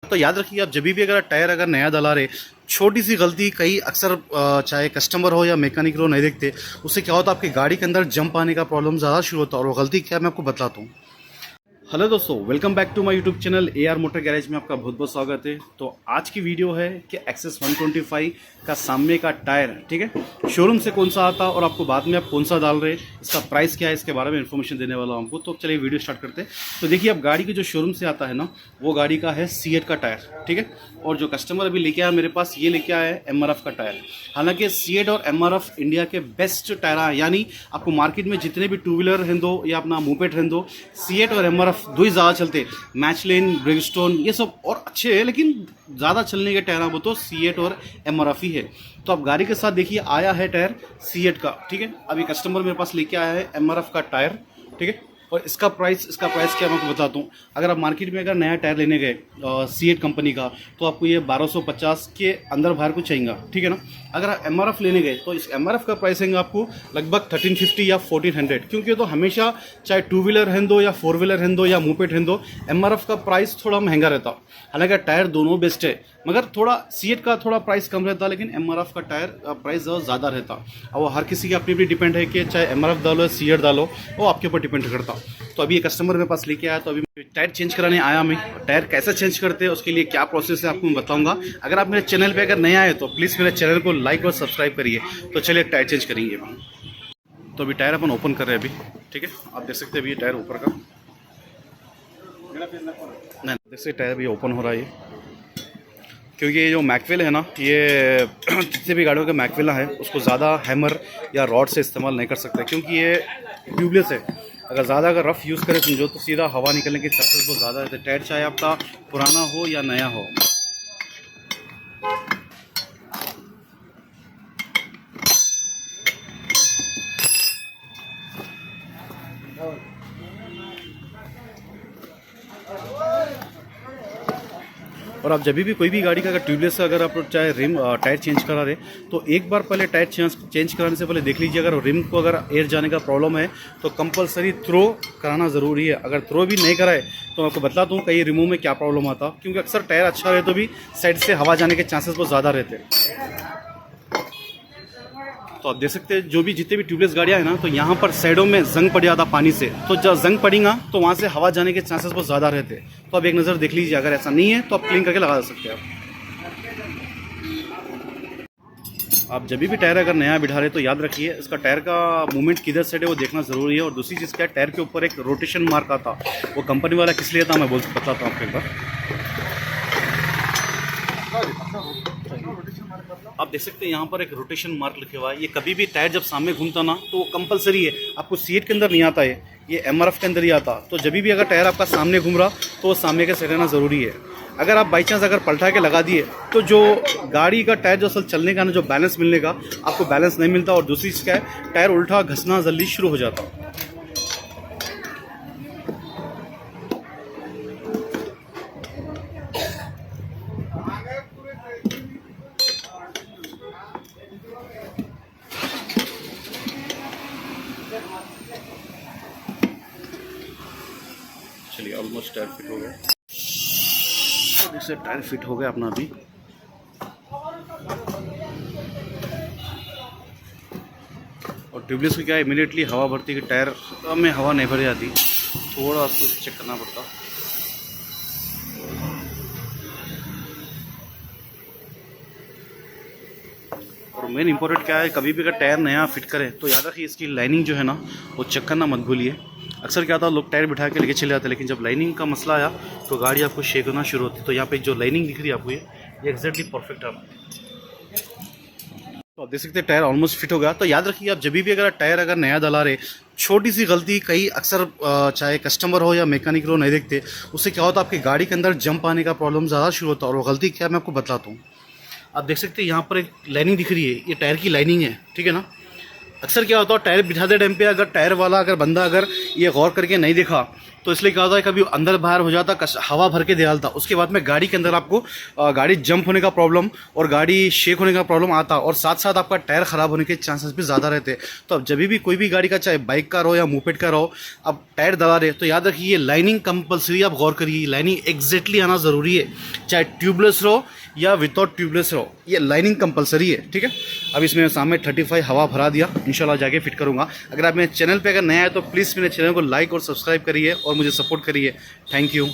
तो याद रखिए आप जब भी अगर टायर अगर नया डला रहे, छोटी सी गलती कई अक्सर चाहे कस्टमर हो या मैकेनिक हो नहीं देखते, उससे क्या होता है आपकी गाड़ी के अंदर जंप आने का प्रॉब्लम ज़्यादा शुरू होता है। और वो गलती क्या है मैं आपको बताता हूँ। हेलो दोस्तों, welcome back to my YouTube channel AR motor garage में आपका बहुत बहुत स्वागत है। तो आज की वीडियो है कि एक्सेस 125 का सामने का टायर, ठीक है, शोरूम से कौन सा आता और आपको बाद में आप कौन सा डाल रहे, इसका प्राइस क्या है, इसके बारे में इन्फॉर्मेशन देने वाला हूं आपको। तो चलिए वीडियो स्टार्ट करते हैं। तो देखिए, अब गाड़ी की जो शोरूम से आता है ना, वो गाड़ी का है सीएट का टायर, ठीक है। और जो कस्टमर अभी लेके आया मेरे पास, ये लेके आया है MRF का टायर। हालांकि सीएट और MRF इंडिया के बेस्ट टायर है, यानी आपको मार्केट में जितने भी टू व्हीलर रहने दो या अपना मोपेड रहने दो, सीएट और MRF दो ही ज़्यादा चलते। मैचलेन, ब्रिजस्टोन ये सब और अच्छे हैं, लेकिन ज़्यादा चलने के टायर वो तो सीएट और MRF ही है। तो अब गाड़ी के साथ देखिए आया है टायर सीएट का, ठीक है। अभी कस्टमर मेरे पास लेके आया है MRF का टायर, ठीक है। और इसका प्राइस क्या मैं आपको बताता हूँ। अगर आप मार्केट में अगर नया टायर लेने गए सीएट कंपनी का, तो आपको ये 1250 के अंदर बाहर को चाहिएगा, ठीक है ना। अगर आप MRF लेने गए तो इस MRF का प्राइस है आपको लगभग 1350 या 1400, क्योंकि तो हमेशा चाहे टू व्हीलर रहने दो या फोर व्हीलर रहने दो या मोपेड रहने दो, MRF का प्राइस थोड़ा महंगा रहता। हालांकि टायर दोनों बेस्ट है, मगर थोड़ा सीएट का थोड़ा प्राइस कम रहता, लेकिन MRF का टायर प्राइस ज़्यादा रहता। और वो हर किसी की अपनी अपनी डिपेंड है कि चाहे MRF डालो या सीएट डालो, वो आपके ऊपर डिपेंड करता। तो अभी ये कस्टमर मेरे पास लेके आया, तो अभी टायर चेंज कराने आया मैं। टायर कैसे चेंज करते हैं, उसके लिए क्या प्रोसेस है, आपको मैं बताऊंगा। अगर आप मेरे चैनल पे अगर नए आए तो प्लीज़ मेरे चैनल को लाइक और सब्सक्राइब करिए। तो चलिए टायर चेंज करेंगे। तो अभी टायर अपन ओपन कर रहे हैं अभी, ठीक है। आप देख सकते हैं अभी ये टायर ऊपर का, नहीं देख सकते टायर अभी ओपन हो रहा है ये, क्योंकि ये जो मैकवेल है ना, ये जितने भी गाड़ियों का मैकवेला है उसको ज़्यादा हैमर या रॉड से इस्तेमाल नहीं कर सकते, क्योंकि ये ट्यूबलेस है। अगर रफ़ यूज़ करें समझो तो सीधा हवा निकलने के चांसेस बहुत ज़्यादा रहते हैं, टायर चाहे आपका पुराना हो या नया हो। और आप जब भी कोई भी गाड़ी का अगर ट्यूबलेस अगर आप चाहे रिम टायर चेंज करा रहे, तो एक बार पहले टायर चेंज कराने से पहले देख लीजिए, अगर रिम को अगर एयर जाने का प्रॉब्लम है तो कंपलसरी थ्रो कराना ज़रूरी है। अगर थ्रो भी नहीं कराए तो मैं आपको बताता हूँ कई रिमों में क्या प्रॉब्लम आता, क्योंकि अक्सर टायर अच्छा रहे तो भी साइड से हवा जाने के चांसेस बहुत ज़्यादा रहते हैं। तो आप देख सकते हैं जो भी जितने भी ट्यूबलेस गाड़ियाँ हैं ना, तो यहाँ पर साइडों में जंग पड़ जाता पानी से, तो जब जंग पड़ेगा तो वहाँ से हवा जाने के चांसेस बहुत ज़्यादा रहते हैं। तो आप एक नज़र देख लीजिए, अगर ऐसा नहीं है तो आप क्लीन करके लगा सकते हैं। आप जब भी टायर अगर नया बिठा रहे तो याद रखिए इसका टायर का मूवमेंट किधर साइड है वो देखना ज़रूरी है। और दूसरी चीज़ क्या है, टायर के ऊपर एक रोटेशन मार्क आता, वो कंपनी वाला किस लिए था मैं बताता हूँ आपको एक बार। आप देख सकते हैं यहाँ पर एक रोटेशन मार्क लिखे हुआ है। ये कभी भी टायर जब सामने घूमता ना तो वो कंपलसरी है, आपको सीएट के अंदर नहीं आता है, ये MRF के अंदर ही आता। तो जब भी अगर टायर आपका सामने घूम रहा तो वो सामने के साइड रहना ज़रूरी है। अगर आप बाई चांस अगर पलटा के लगा दिए तो जो गाड़ी का टायर जो असल चलने का ना, जो बैलेंस मिलने का, आपको बैलेंस नहीं मिलता। और दूसरी चीज़ क्या है, टायर उल्टा घसना जल्दी शुरू हो जाता। चलिए ऑलमोस्ट टायर फिट हो गया, जैसे टायर फिट हो गया अपना अभी। और ट्यूबलेस को क्या है, इमीडिएटली हवा भरती है कि टायर में हवा नहीं भर जाती, थोड़ा उसको चेक करना पड़ता। और मेन इंपॉर्टेंट क्या है, कभी भी अगर टायर नया फिट करें तो याद रखिए इसकी लाइनिंग जो है ना वो चेक करना मत भूलिए। अक्सर क्या होता, लोग टायर बिठा के लेके चले जाते हैं, लेकिन जब लाइनिंग का मसला आया तो गाड़ी आपको शेक होना शुरू होती है। तो यहाँ पे जो लाइनिंग दिख रही है आपको, ये एग्जैक्टली परफेक्ट है। तो आप देख सकते हैं टायर ऑलमोस्ट फिट हो गया। तो याद रखिए आप जब भी अगर टायर अगर नया डला रहे, छोटी सी गलती कई अक्सर चाहे कस्टमर हो या मैकेनिक हो नहीं देखते, उससे क्या होता है आपकी गाड़ी के अंदर जंप आने का प्रॉब्लम ज़्यादा शुरू होता है। और वो गलती क्या है मैं आपको बताता हूँ। आप देख सकते हैं यहाँ पर एक लाइनिंग दिख रही है, ये टायर की लाइनिंग है, ठीक है ना। अक्सर क्या होता है टायर बिठाते टाइम पे अगर टायर वाला अगर बंदा अगर ये गौर करके नहीं देखा तो इसलिए क्या होता है कभी अंदर बाहर हो जाता, हवा भर के दे डालता, उसके बाद में गाड़ी के अंदर आपको गाड़ी जंप होने का प्रॉब्लम और गाड़ी शेक होने का प्रॉब्लम आता, और साथ साथ आपका टायर ख़राब होने के चांसेस भी ज़्यादा रहते हैं। तो अब जब भी कोई भी गाड़ी का चाहे बाइक का रहो या मोपेड का रहो अब टायर दबा रहे तो याद रखिए लाइनिंग कंपलसरी आप गौर करिए, लाइनिंग एग्जैक्टली आना ज़रूरी है, चाहे ट्यूबलेस रहो या विदाउट ट्यूबलेस रहो, ये लाइनिंग कंपलसरी है। ठीक है, अब इसमें सामने 35 हवा भरा दिया, इंशाल्लाह जाके फिट करूँगा। अगर आप मेरे चैनल पे अगर नया है तो प्लीज़ मेरे चैनल को लाइक और सब्सक्राइब करिए और मुझे सपोर्ट करिए। Thank you.